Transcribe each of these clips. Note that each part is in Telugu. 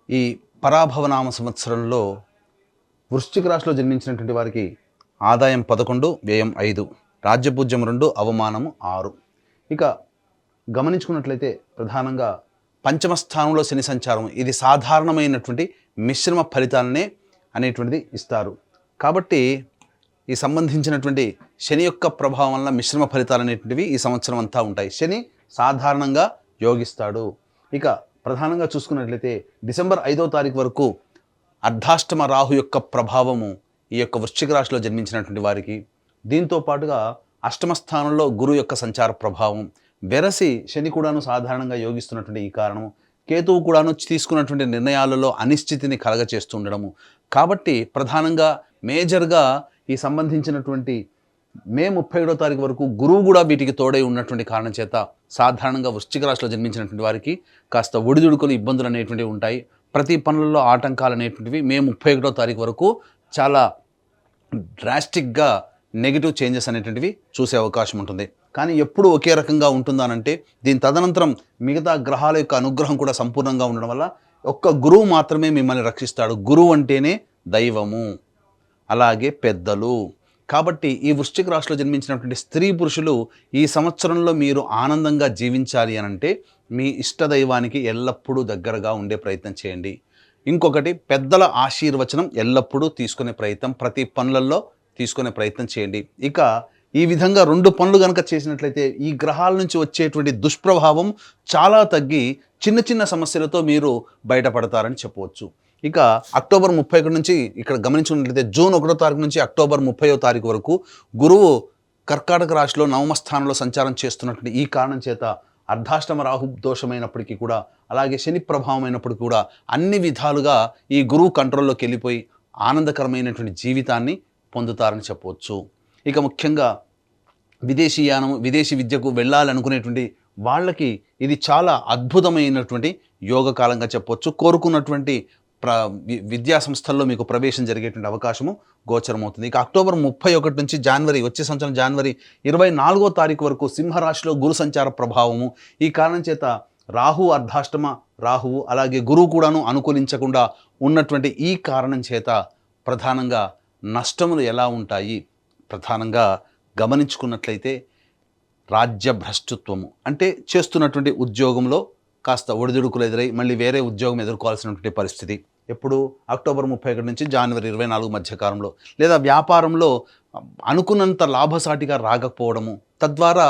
ఈ పరాభవనామ సంవత్సరంలో వృశ్చిక రాశిలో జన్మించినటువంటి వారికి ఆదాయం 11, వ్యయం 5, రాజ్యపూజ్యం 2, అవమానము 6. ఇక గమనించుకున్నట్లయితే ప్రధానంగా పంచమ స్థానంలో శని సంచారం, ఇది సాధారణమైనటువంటి మిశ్రమ ఫలితాలనే అనేటువంటిది ఇస్తారు. కాబట్టి ఈ సంబంధించినటువంటి శని యొక్క ప్రభావం వల్ల మిశ్రమ ఫలితాలు అనేటువంటివి ఈ సంవత్సరం అంతా ఉంటాయి. శని సాధారణంగా యోగిస్తాడు. ఇక ప్రధానంగా చూసుకున్నట్లయితే డిసెంబర్ 5వ తారీఖు వరకు అర్ధాష్టమ రాహు యొక్క ప్రభావము ఈ యొక్క వృశ్చిక రాశిలో జన్మించినటువంటి వారికి, దీంతో పాటుగా అష్టమ స్థానంలో గురు యొక్క సంచార ప్రభావం, వెరసి శని కూడాను సాధారణంగా యోగిస్తున్నటువంటి ఈ కారణము, కేతువు కూడాను తీసుకున్నటువంటి నిర్ణయాలలో అనిశ్చితిని కలగచేస్తూ ఉండడము. కాబట్టి ప్రధానంగా మేజర్గా ఈ సంబంధించినటువంటి మే 31వ తారీఖు వరకు గురువు కూడా వీటికి తోడై ఉన్నటువంటి కారణం చేత సాధారణంగా వృశ్చిక రాశిలో జన్మించినటువంటి వారికి కాస్త ఒడిదుడుకులు, ఇబ్బందులు అనేటువంటివి ఉంటాయి. ప్రతి పనులలో ఆటంకాలు అనేటువంటివి మే 31వ తారీఖు వరకు చాలా డ్రాస్టిక్గా నెగిటివ్ చేంజెస్ అనేటువంటివి చూసే అవకాశం ఉంటుంది. కానీ ఎప్పుడు ఒకే రకంగా ఉంటుందానంటే దీని తదనంతరం మిగతా గ్రహాల యొక్క అనుగ్రహం కూడా సంపూర్ణంగా ఉండడం వల్ల ఒక్క గురువు మాత్రమే మిమ్మల్ని రక్షిస్తాడు. గురువు అంటేనే దైవము, అలాగే పెద్దలు. కాబట్టి ఈ వృశ్చిక రాశిలో జన్మించినటువంటి స్త్రీ పురుషులు ఈ సంవత్సరంలో మీరు ఆనందంగా జీవించాలి అనంటే మీ ఇష్టదైవానికి ఎల్లప్పుడూ దగ్గరగా ఉండే ప్రయత్నం చేయండి. ఇంకొకటి, పెద్దల ఆశీర్వచనం ఎల్లప్పుడూ తీసుకునే ప్రయత్నం, ప్రతి పనులలో తీసుకునే ప్రయత్నం చేయండి. ఇక ఈ విధంగా 2 పనులు కనుక చేసినట్లయితే ఈ గ్రహాల నుంచి వచ్చేటువంటి దుష్ప్రభావం చాలా తగ్గి చిన్న చిన్న సమస్యలతో మీరు బయటపడతారని చెప్పవచ్చు. ఇక అక్టోబర్ 31 నుంచి ఇక్కడ గమనించుకున్నట్లయితే జూన్ 1వ తారీఖు నుంచి అక్టోబర్ 30వ తారీఖు వరకు గురువు కర్కాటక రాశిలో నవమ స్థానంలో సంచారం చేస్తున్నటువంటి ఈ కారణం చేత అర్ధాష్టమ రాహు దోషమైనప్పటికీ కూడా, అలాగే శని ప్రభావం అయినప్పటికీ కూడా అన్ని విధాలుగా ఈ గురువు కంట్రోల్లోకి వెళ్ళిపోయి ఆనందకరమైనటువంటి జీవితాన్ని పొందుతారని చెప్పవచ్చు. ఇక ముఖ్యంగా విదేశీయానం, విదేశీ విద్యకు వెళ్ళాలనుకునేటువంటి వాళ్ళకి ఇది చాలా అద్భుతమైనటువంటి యోగకాలంగా చెప్పవచ్చు. కోరుకున్నటువంటి విద్యా సంస్థల్లో మీకు ప్రవేశం జరిగేటువంటి అవకాశము గోచరమవుతుంది. ఇక అక్టోబర్ 31 నుంచి వచ్చే సంవత్సరం జనవరి 24వ తారీఖు వరకు సింహరాశిలో గురు సంచార ప్రభావము, ఈ కారణం చేత రాహు, అర్ధాష్టమ రాహువు అలాగే గురువు కూడాను అనుకూలించకుండా ఉన్నటువంటి ఈ కారణం చేత ప్రధానంగా నష్టములు ఎలా ఉంటాయి, ప్రధానంగా గమనించుకున్నట్లయితే రాజ్యభ్రష్టత్వము అంటే చేస్తున్నటువంటి ఉద్యోగంలో కాస్త ఒడిదుడుకులు ఎదురై మళ్ళీ వేరే ఉద్యోగం ఎదుర్కోవాల్సినటువంటి పరిస్థితి ఎప్పుడు అక్టోబర్ 31 నుంచి జనవరి 24 మధ్యకాలంలో, లేదా వ్యాపారంలో అనుకున్నంత లాభసాటిగా రాకపోవడము, తద్వారా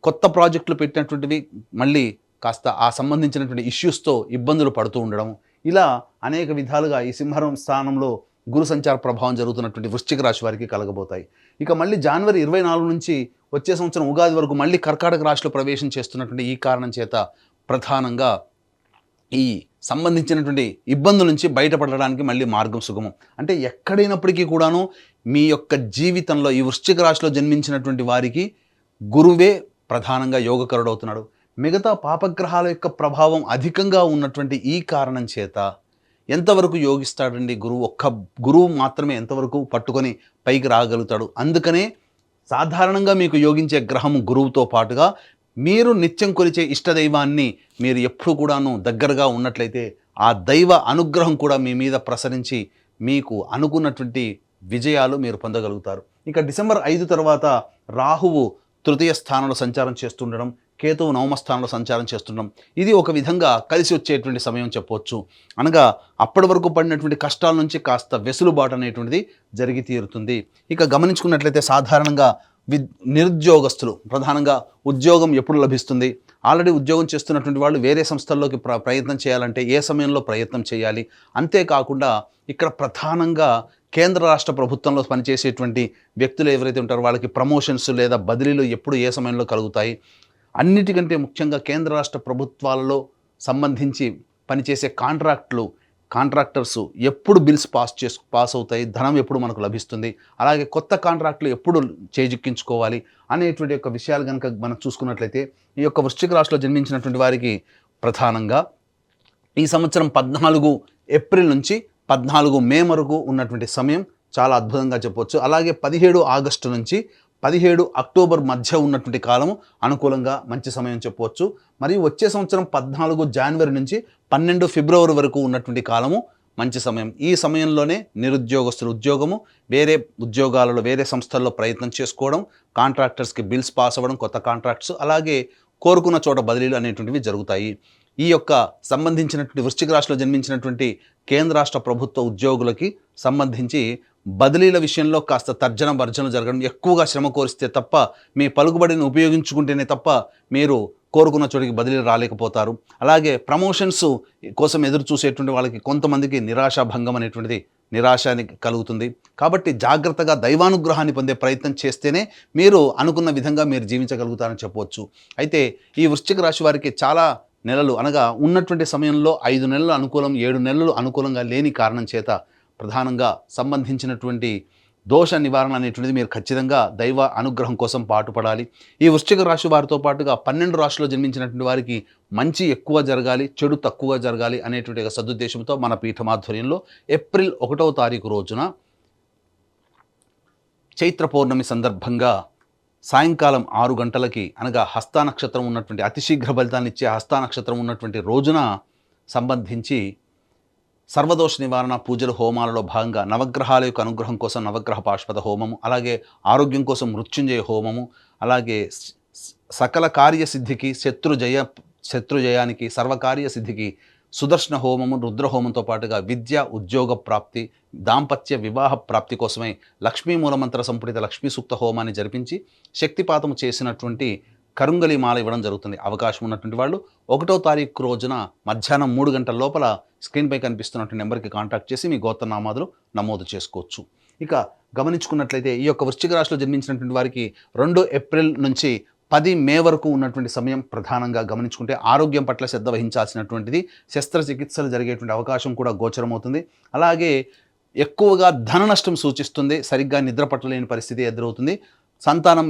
కొత్త ప్రాజెక్టులు పెట్టినటువంటివి మళ్ళీ కాస్త ఆ సంబంధించినటువంటి ఇష్యూస్తో ఇబ్బందులు పడుతూ ఉండడం, ఇలా అనేక విధాలుగా ఈ సింహం స్థానంలో గురు సంచార ప్రభావం జరుగుతున్నటువంటి వృశ్చిక రాశి వారికి కలగబోతాయి. ఇక మళ్ళీ జనవరి 24 నుంచి వచ్చే సంవత్సరం ఉగాది వరకు మళ్ళీ కర్కాటక రాశిలో ప్రవేశం చేస్తున్నటువంటి ఈ కారణం చేత ప్రధానంగా ఈ సంబంధించినటువంటి ఇబ్బందుల నుంచి బయటపడడానికి మళ్ళీ మార్గం సుగమం. అంటే ఎక్కడైనప్పటికీ కూడాను మీ యొక్క జీవితంలో ఈ వృశ్చిక రాశిలో జన్మించినటువంటి వారికి గురువే ప్రధానంగా యోగకరుడు అవుతున్నాడు. మిగతా పాపగ్రహాల యొక్క ప్రభావం అధికంగా ఉన్నటువంటి ఈ కారణం చేత ఎంతవరకు యోగిస్తాడండి గురువు? ఒక్క గురువు మాత్రమే ఎంతవరకు పట్టుకొని పైకి రాగలుగుతాడు. అందుకనే సాధారణంగా మీకు యోగించే గ్రహము గురువుతో పాటుగా మీరు నిత్యం కొలిచే ఇష్టదైవాన్ని మీరు ఎప్పుడు కూడాను దగ్గరగా ఉన్నట్లయితే ఆ దైవ అనుగ్రహం కూడా మీ మీద ప్రసరించి మీకు అనుకున్నటువంటి విజయాలు మీరు పొందగలుగుతారు. ఇక డిసెంబర్ 5 తర్వాత రాహువు తృతీయ స్థానంలో సంచారం చేస్తుండడం, కేతువు నవమ స్థానంలో సంచారం చేస్తుండడం, ఇది ఒక విధంగా కలిసి వచ్చేటువంటి సమయం చెప్పవచ్చు. అనగా అప్పటి వరకు పడినటువంటి కష్టాల నుంచి కాస్త వెసులుబాటు అనేటువంటిది జరిగి తీరుతుంది. ఇక గమనించుకున్నట్లయితే సాధారణంగా నిరుద్యోగస్తులు ప్రధానంగా ఉద్యోగం ఎప్పుడు లభిస్తుంది, ఆల్రెడీ ఉద్యోగం చేస్తున్నటువంటి వాళ్ళు వేరే సంస్థల్లోకి ప్రయత్నం చేయాలంటే ఏ సమయంలో ప్రయత్నం చేయాలి, అంతేకాకుండా ఇక్కడ ప్రధానంగా కేంద్ర రాష్ట్ర ప్రభుత్వంలో పనిచేసేటువంటి వ్యక్తులు ఎవరైతే ఉంటారో వాళ్ళకి ప్రమోషన్స్ లేదా బదిలీలు ఎప్పుడు ఏ సమయంలో కలుగుతాయి, అన్నిటికంటే ముఖ్యంగా కేంద్ర రాష్ట్ర ప్రభుత్వాలలో సంబంధించి పనిచేసే కాంట్రాక్టర్స్ ఎప్పుడు బిల్స్ పాస్ అవుతాయి, ధనం ఎప్పుడు మనకు లభిస్తుంది, అలాగే కొత్త కాంట్రాక్టులు ఎప్పుడు చేజిక్కించుకోవాలి అనేటువంటి యొక్క విషయాలు కనుక మనం చూసుకున్నట్లయితే ఈ యొక్క వృశ్చిక రాశిలో జన్మించినటువంటి వారికి ప్రధానంగా ఈ సంవత్సరం 14 ఏప్రిల్ నుంచి 14 మే వరకు ఉన్నటువంటి సమయం చాలా అద్భుతంగా చెప్పవచ్చు. అలాగే 17 ఆగస్టు నుంచి 17 అక్టోబర్ మధ్య ఉన్నటువంటి కాలము అనుకూలంగా మంచి సమయం చెప్పవచ్చు. మరియు వచ్చే సంవత్సరం 14 జనవరి నుంచి 12 ఫిబ్రవరి వరకు ఉన్నటువంటి కాలము మంచి సమయం. ఈ సమయంలోనే నిరుద్యోగస్తులు ఉద్యోగము, వేరే ఉద్యోగాలలో వేరే సంస్థల్లో ప్రయత్నం చేసుకోవడం, కాంట్రాక్టర్స్కి బిల్స్ పాస్ అవ్వడం, కొత్త కాంట్రాక్ట్స్, అలాగే కోరుకున్న చోట బదిలీలు అనేటువంటివి జరుగుతాయి. ఈ యొక్క సంబంధించినటువంటి వృశ్చిక రాశిలో జన్మించినటువంటి కేంద్ర రాష్ట్ర ప్రభుత్వ ఉద్యోగులకి సంబంధించి బదిలీల విషయంలో కాస్త తర్జన భర్జన జరగడం, ఎక్కువగా శ్రమ కోరిస్తే తప్ప, మీ పలుకుబడిని ఉపయోగించుకుంటేనే తప్ప మీరు కోరుకున్న చోటికి బదిలీలు రాలేకపోతారు. అలాగే ప్రమోషన్స్ కోసం ఎదురు చూసేటువంటి వాళ్ళకి కొంతమందికి నిరాశాభంగం అనేటువంటిది నిరాశని కలుగుతుంది. కాబట్టి జాగ్రత్తగా దైవానుగ్రహాన్ని పొందే ప్రయత్నం చేస్తేనే మీరు అనుకున్న విధంగా మీరు జీవించగలుగుతారని చెప్పవచ్చు. అయితే ఈ వృశ్చిక రాశి వారికి చాలా నెలలు అనగా ఉన్నటువంటి సమయంలో 5 నెలలు అనుకూలం, 7 నెలలు అనుకూలంగా లేని కారణం చేత ప్రధానంగా సంబంధించినటువంటి దోష నివారణ అనేటువంటిది మీరు ఖచ్చితంగా దైవ అనుగ్రహం కోసం పాటుపడాలి. ఈ వృశ్చిక రాశి వారితో పాటుగా 12 రాశిలో జన్మించినటువంటి వారికి మంచి ఎక్కువ జరగాలి, చెడు తక్కువ జరగాలి అనేటువంటి ఒక సదుద్దేశంతో మన పీఠమాధ్వర్యంలో ఏప్రిల్ 1వ తారీఖు రోజున చైత్ర పౌర్ణమి సందర్భంగా సాయంకాలం 6 గంటలకి అనగా హస్తా నక్షత్రం ఉన్నటువంటి అతి శీఘ్ర ఫలితాన్ని ఇచ్చే హస్తా నక్షత్రం ఉన్నటువంటి రోజున సంబంధించి సర్వదోష నివారణ పూజలు హోమాలలో భాగంగా నవగ్రహాల యొక్క అనుగ్రహం కోసం నవగ్రహ పాశుపత హోమము, అలాగే ఆరోగ్యం కోసం మృత్యుంజయ హోమము, అలాగే సకల కార్యసిద్ధికి శత్రుజయానికి సర్వకార్య సిద్ధికి సుదర్శన హోమము, రుద్రహోమంతో పాటుగా విద్య ఉద్యోగ ప్రాప్తి, దాంపత్య వివాహ ప్రాప్తి కోసమై లక్ష్మీ మూలమంత్ర సంపుటిత లక్ష్మీ సూక్త హోమాన్ని జరిపించి శక్తిపాతము చేసినటువంటి కరుంగలి మాల ఇవ్వడం జరుగుతుంది. అవకాశం ఉన్నటువంటి వాళ్ళు 1వ తారీఖు రోజున మధ్యాహ్నం 3 గంటల లోపల స్క్రీన్పై కనిపిస్తున్నటువంటి నెంబర్కి కాంటాక్ట్ చేసి మీ గోత్రనామాదులు నమోదు చేసుకోవచ్చు. ఇక గమనించుకున్నట్లయితే ఈ యొక్క వృశ్చిక రాశిలో జన్మించినటువంటి వారికి 2 ఏప్రిల్ నుంచి 10 మే వరకు ఉన్నటువంటి సమయం ప్రధానంగా గమనించుకుంటే ఆరోగ్యం పట్ల శ్రద్ధ వహించాల్సినటువంటిది, శస్త్రచికిత్సలు జరిగేటువంటి అవకాశం కూడా గోచరమవుతుంది. అలాగే ఎక్కువగా ధన నష్టం సూచిస్తుంది, సరిగ్గా నిద్ర పట్టలేని పరిస్థితి ఎదురవుతుంది, సంతానం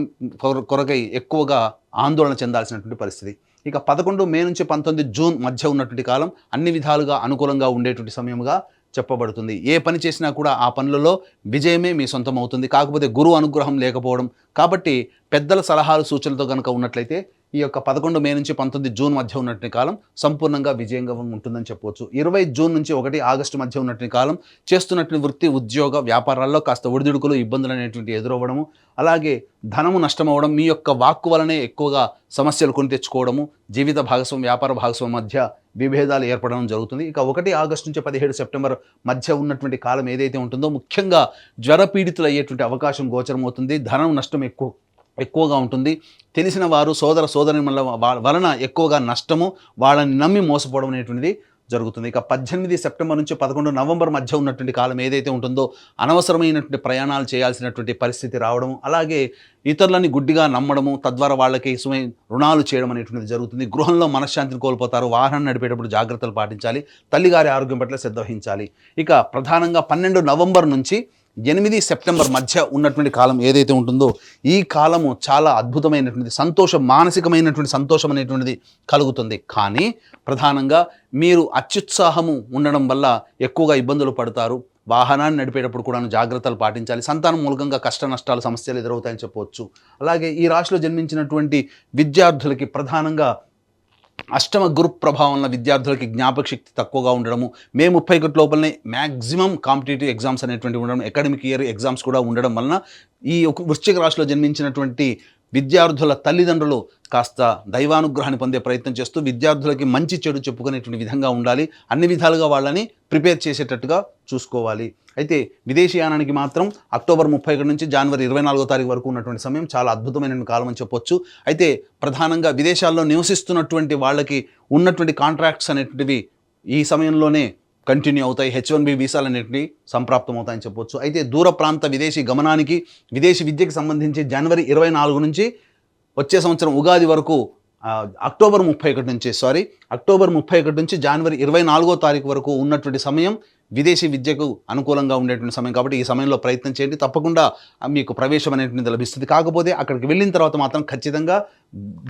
కొరకై ఎక్కువగా ఆందోళన చెందాల్సినటువంటి పరిస్థితి. ఇక 11 మే నుంచి 19 జూన్ మధ్య ఉన్నటువంటి కాలం అన్ని విధాలుగా అనుకూలంగా ఉండేటువంటి సమయముగా చెప్పబడుతుంది. ఏ పని చేసినా కూడా ఆ పనులలో విజయమే మీ సొంతం అవుతుంది. కాకపోతే గురువు అనుగ్రహం లేకపోవడం, కాబట్టి పెద్దల సలహాలు సూచనలతో కనుక ఉన్నట్లయితే ఈ యొక్క 11 మే నుంచి 19 జూన్ మధ్య ఉన్నటువంటి కాలం సంపూర్ణంగా విజయంగా ఉంటుందని చెప్పవచ్చు. 20 జూన్ నుంచి 1 ఆగస్టు మధ్య ఉన్నటువంటి కాలం చేస్తున్నటువంటి వృత్తి ఉద్యోగ వ్యాపారాల్లో కాస్త ఒడిదుడుకులు ఇబ్బందులు అనేటువంటి ఎదురవ్వడము, అలాగే ధనము నష్టమవడం, మీ యొక్క వాక్కు వలనే ఎక్కువగా సమస్యలు కొని తెచ్చుకోవడము, జీవిత భాగస్వామి వ్యాపార భాగస్వామి మధ్య విభేదాలు ఏర్పడడం జరుగుతుంది. ఇక 1 ఆగస్టు నుంచి 17 సెప్టెంబర్ మధ్య ఉన్నటువంటి కాలం ఏదైతే ఉంటుందో ముఖ్యంగా జ్వరపీడితులు అయ్యేటువంటి అవకాశం గోచరమవుతుంది. ధనం నష్టం ఎక్కువగా ఉంటుంది. తెలిసిన వారు సోదరి వలన ఎక్కువగా నష్టము, వాళ్ళని నమ్మి మోసపోవడం అనేటువంటిది జరుగుతుంది. ఇక 18 సెప్టెంబర్ నుంచి 11 నవంబర్ మధ్య ఉన్నటువంటి కాలం ఏదైతే ఉంటుందో అనవసరమైనటువంటి ప్రయాణాలు చేయాల్సినటువంటి పరిస్థితి రావడం, అలాగే ఇతరులని గుడ్డిగా నమ్మడము, తద్వారా వాళ్ళకి రుణాలు చేయడం అనేటువంటిది జరుగుతుంది. గృహంలో మనశ్శాంతిని కోల్పోతారు. వాహనం నడిపేటప్పుడు జాగ్రత్తలు పాటించాలి. తల్లిగారి ఆరోగ్యం పట్ల శ్రద్ధ వహించాలి. ఇక ప్రధానంగా 12 నవంబర్ నుంచి 8 సెప్టెంబర్ మధ్య ఉన్నటువంటి కాలం ఏదైతే ఉంటుందో ఈ కాలము చాలా అద్భుతమైనటువంటి మానసికమైనటువంటి సంతోషం అనేటువంటిది కలుగుతుంది. కానీ ప్రధానంగా మీరు అత్యుత్సాహము ఉండడం వల్ల ఎక్కువగా ఇబ్బందులు పడతారు. వాహనాన్ని నడిపేటప్పుడు కూడా జాగ్రత్తలు పాటించాలి. సంతానం మూలంగా కష్ట నష్టాలు సమస్యలు ఎదురవుతాయని చెప్పవచ్చు. అలాగే ఈ రాశిలో జన్మించినటువంటి విద్యార్థులకి ప్రధానంగా అష్టమ గురు ప్రభావంలో విద్యార్థులకి జ్ఞాపక శక్తి తక్కువగా ఉండడము, మే 31 లోపలనే మ్యాక్సిమం కాంపిటేటివ్ ఎగ్జామ్స్ అనేటువంటి ఉండడం, అకాడమిక్ ఇయర్ ఎగ్జామ్స్ కూడా ఉండడం వలన ఈ వృశ్చిక రాశిలో జన్మించినటువంటి విద్యార్థుల తల్లిదండ్రులు కాస్త దైవానుగ్రహాన్ని పొందే ప్రయత్నం చేస్తూ విద్యార్థులకి మంచి చెడు చెప్పుకునేటువంటి విధంగా ఉండాలి. అన్ని విధాలుగా వాళ్ళని ప్రిపేర్ చేసేటట్టుగా చూసుకోవాలి. అయితే విదేశీయానానికి మాత్రం అక్టోబర్ 31 నుంచి జనవరి 24వ తారీఖు వరకు ఉన్నటువంటి సమయం చాలా అద్భుతమైన కాలం అని చెప్పొచ్చు. అయితే ప్రధానంగా విదేశాల్లో నివసిస్తున్నటువంటి వాళ్ళకి ఉన్నటువంటి కాంట్రాక్ట్స్ అనేటివి ఈ సమయంలోనే కంటిన్యూ అవుతాయి. H1B వీసాలు అనేటివి సంప్రాప్తం అవుతాయని చెప్పొచ్చు. అయితే దూర ప్రాంత విదేశీ గమనానికి, విదేశీ విద్యకి సంబంధించి జనవరి 24 నుంచి వచ్చే సంవత్సరం ఉగాది వరకు అక్టోబర్ 31 నుంచి జనవరి 24వ తారీఖు వరకు ఉన్నటువంటి సమయం విదేశీ విద్యకు అనుకూలంగా ఉండేటువంటి సమయం. కాబట్టి ఈ సమయంలో ప్రయత్నం చేయండి. తప్పకుండా మీకు ప్రవేశం అనేటువంటిది లభిస్తుంది. కాకపోతే అక్కడికి వెళ్ళిన తర్వాత మాత్రం ఖచ్చితంగా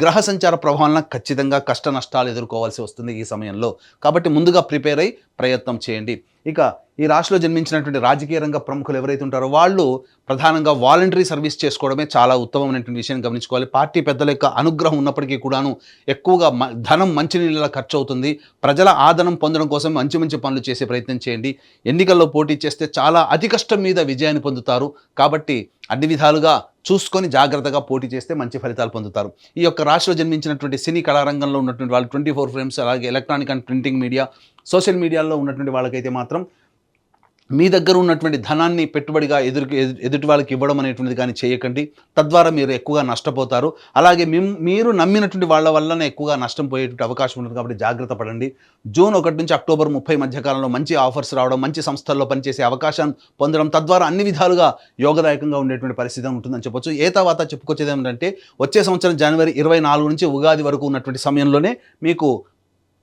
గ్రహ సంచార ప్రభావం ఖచ్చితంగా కష్ట నష్టాలు ఎదుర్కోవాల్సి వస్తుంది ఈ సమయంలో. కాబట్టి ముందుగా ప్రిపేర్ అయ్యి ప్రయత్నం చేయండి. ఇక ఈ రాశిలో జన్మించినటువంటి రాజకీయ రంగ ప్రముఖులు ఎవరైతే ఉంటారో వాళ్ళు ప్రధానంగా వాలంటరీ సర్వీస్ చేసుకోవడమే చాలా ఉత్తమమైనటువంటి విషయాన్ని గమనించుకోవాలి. పార్టీ పెద్దల యొక్క అనుగ్రహం ఉన్నప్పటికీ కూడాను ఎక్కువగా ధనం మంచినీళ్ళ ఖర్చు అవుతుంది. ప్రజల ఆదరణ పొందడం కోసం మంచి మంచి పనులు చేసే ప్రయత్నం చేయండి. ఎన్నికల్లో పోటీ చేస్తే చాలా అతి కష్టం మీద విజయాన్ని పొందుతారు. కాబట్టి అన్ని విధాలుగా చూసుకొని జాగ్రత్తగా పోటీ చేస్తే మంచి ఫలితాలు పొందుతారు. ఈ యొక్క రాశిలో జన్మించినటువంటి సినీ కళారంగంలో ఉన్నటువంటి వాళ్ళు 24 ఫ్రేమ్స్, అలాగే electronic and printing media, social మీడియాలో ఉన్నటువంటి వాళ్ళకైతే మాత్రం మీ దగ్గర ఉన్నటువంటి ధనాన్ని పెట్టుబడిగా ఎదుటి వాళ్ళకి ఇవ్వడం అనేటువంటిది కానీ చేయకండి. తద్వారా మీరు ఎక్కువగా నష్టపోతారు. అలాగే మీరు నమ్మినటువంటి వాళ్ళ వల్లనే ఎక్కువగా నష్టం పోయేటువంటి అవకాశం ఉంటుంది. కాబట్టి జాగ్రత్త పడండి. జూన్ 1 నుంచి అక్టోబర్ 30 మధ్యకాలంలో మంచి ఆఫర్స్ రావడం, మంచి సంస్థల్లో పనిచేసే అవకాశాన్ని పొందడం, తద్వారా అన్ని విధాలుగా యోగదాయకంగా ఉండేటువంటి పరిస్థితి ఉంటుందని చెప్పొచ్చు. తర్వాత చెప్పుకొచ్చేది ఏమిటంటే వచ్చే సంవత్సరం జనవరి 24 నుంచి ఉగాది వరకు ఉన్నటువంటి సమయంలోనే మీకు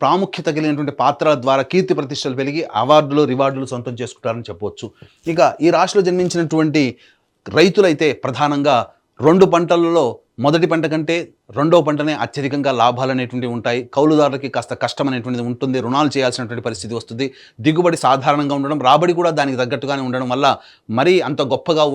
ప్రాముఖ్యత కలిగినటువంటి పాత్రల ద్వారా కీర్తి ప్రతిష్టలు పెరిగి అవార్డులు, రివార్డులు సొంతం చేసుకుంటారని చెప్పవచ్చు. ఇక ఈ రాశిలో జన్మించినటువంటి రైతులైతే ప్రధానంగా 2 పంటలలో మొదటి పంట కంటే రెండో పంటనే అత్యధికంగా లాభాలు అనేటువంటివి ఉంటాయి. కౌలుదారులకి కాస్త కష్టం అనేటువంటిది ఉంటుంది. రుణాలు చేయాల్సినటువంటి పరిస్థితి వస్తుంది. దిగుబడి సాధారణంగా ఉండడం, రాబడి కూడా దానికి తగ్గట్టుగానే ఉండడం వల్ల మరీ అంత గొప్పగా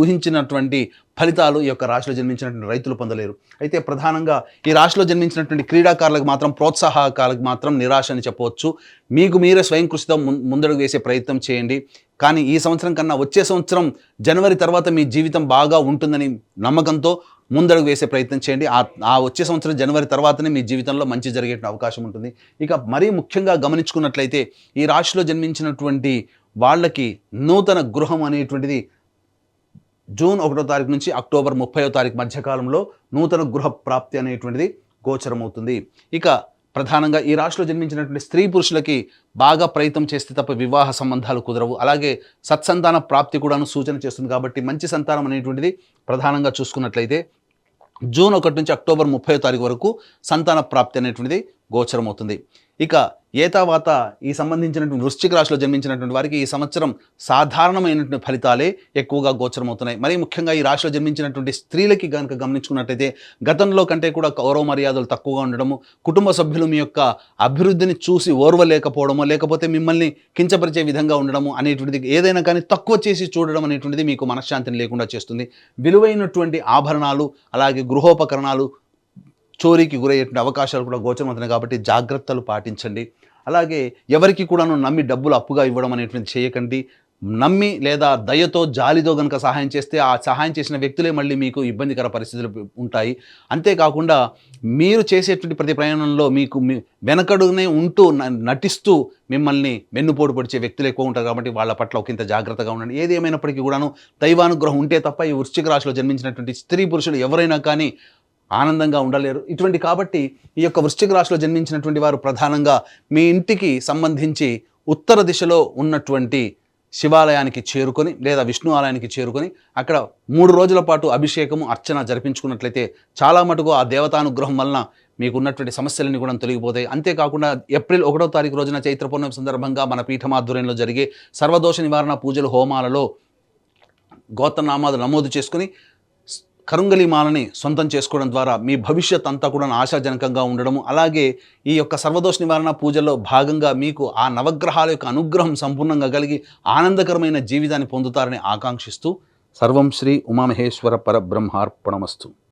ఊహించినటువంటి ఫలితాలు ఈ యొక్క రాశిలో జన్మించినటువంటి రైతులు పొందలేరు. అయితే ప్రధానంగా ఈ రాశిలో జన్మించినటువంటి క్రీడాకారులకు మాత్రం, ప్రోత్సాహకాలకు మాత్రం నిరాశ అని చెప్పవచ్చు. మీకు మీరే స్వయం కృషితో ముందడుగు వేసే ప్రయత్నం చేయండి. కానీ ఈ సంవత్సరం కన్నా వచ్చే సంవత్సరం జనవరి తర్వాత మీ జీవితం బాగా ఉంటుందని నమ్మకంతో ముందడుగు వేసే ప్రయత్నం చేయండి. ఆ వచ్చే సంవత్సరం జనవరి తర్వాతనే మీ జీవితంలో మంచి జరిగే అవకాశం ఉంటుంది. ఇక మరీ ముఖ్యంగా గమనించుకున్నట్లయితే ఈ రాశిలో జన్మించినటువంటి వాళ్ళకి నూతన గృహం అనేటువంటిది జూన్ 1వ తారీఖు నుంచి అక్టోబర్ 30వ తారీఖు మధ్యకాలంలో నూతన గృహ ప్రాప్తి అనేటువంటిది గోచరమవుతుంది. ఇక ప్రధానంగా ఈ రాశిలో జన్మించినటువంటి స్త్రీ పురుషులకి బాగా ప్రయత్నం చేస్తే తప్ప వివాహ సంబంధాలు కుదరవు. అలాగే సత్సంతాన ప్రాప్తి కూడాను సూచన చేస్తుంది. కాబట్టి మంచి సంతానం అనేటువంటిది ప్రధానంగా చూసుకున్నట్లయితే జూన్ 1 నుంచి అక్టోబర్ 30వ తారీఖు వరకు సంతాన ప్రాప్తి అనేటువంటిది గోచరమవుతుంది. ఇక తర్వాత ఈ సంబంధించినటువంటి వృశ్చిక రాశిలో జన్మించినటువంటి వారికి ఈ సంవత్సరం సాధారణమైనటువంటి ఫలితాలే ఎక్కువగా గోచరమవుతున్నాయి. మరీ ముఖ్యంగా ఈ రాశిలో జన్మించినటువంటి స్త్రీలకి కనుక గమనించుకున్నట్టయితే గతంలో కంటే కూడా గౌరవ మర్యాదలు తక్కువగా ఉండడము, కుటుంబ సభ్యులు మీ యొక్క అభివృద్ధిని చూసి ఓర్వలేకపోవడము, లేకపోతే మిమ్మల్ని కించపరిచే విధంగా ఉండడము అనేటువంటిది, ఏదైనా కానీ తక్కువ చేసి చూడడం అనేటువంటిది మీకు మనశ్శాంతిని లేకుండా చేస్తుంది. విలువైనటువంటి ఆభరణాలు, అలాగే గృహోపకరణాలు చోరీకి గురయ్యేటువంటి అవకాశాలు కూడా గోచరమవుతున్నాయి. కాబట్టి జాగ్రత్తలు పాటించండి. అలాగే ఎవరికి కూడాను నమ్మి డబ్బులు అప్పుగా ఇవ్వడం అనేటువంటి చేయకండి. నమ్మి లేదా దయతో, జాలితో కనుక సహాయం చేస్తే ఆ సహాయం చేసిన వ్యక్తులే మళ్ళీ మీకు ఇబ్బందికర పరిస్థితులు ఉంటాయి. అంతేకాకుండా మీరు చేసేటువంటి ప్రతి ప్రయాణంలో మీకు వెనకడునే ఉంటూ నటిస్తూ మిమ్మల్ని వెన్నుపోటు పొడిచే వ్యక్తులు ఎక్కువ ఉంటారు. కాబట్టి వాళ్ళ పట్ల ఒకంత జాగ్రత్తగా ఉండండి. ఏది ఏమైనప్పటికీ కూడాను దైవానుగ్రహం ఉంటే తప్ప ఈ వృశ్చిక రాశిలో జన్మించినటువంటి స్త్రీ పురుషులు ఎవరైనా కానీ ఆనందంగా ఉండలేరు. కాబట్టి ఈ యొక్క వృశ్చిక రాశిలో జన్మించినటువంటి వారు ప్రధానంగా మీ ఇంటికి సంబంధించి ఉత్తర దిశలో ఉన్నటువంటి శివాలయానికి చేరుకొని లేదా విష్ణు ఆలయానికి చేరుకొని అక్కడ 3 రోజుల పాటు అభిషేకము, అర్చన జరిపించుకున్నట్లయితే చాలా మటుకు ఆ దేవతానుగ్రహం వలన మీకు ఉన్నటువంటి సమస్యలన్నీ కూడా తొలగిపోతాయి. అంతేకాకుండా ఏప్రిల్ 1వ తారీఖు రోజున చైత్ర పౌర్ణమి సందర్భంగా మన పీఠమాధ్వర్యంలో జరిగే సర్వదోష నివారణ పూజలు, హోమాలలో గోత్రనామాలు నమోదు చేసుకుని కరుంగలి మాలని సొంతం చేసుకోవడం ద్వారా మీ భవిష్యత్ అంతా కూడా ఆశాజనకంగా ఉండడము, అలాగే ఈ యొక్క సర్వదోష నివారణ పూజల్లో భాగంగా మీకు ఆ నవగ్రహాల యొక్క అనుగ్రహం సంపూర్ణంగా కలిగి ఆనందకరమైన జీవితాన్ని పొందుతారని ఆకాంక్షిస్తూ సర్వం శ్రీ ఉమామహేశ్వర పరబ్రహ్మార్పణమస్తు.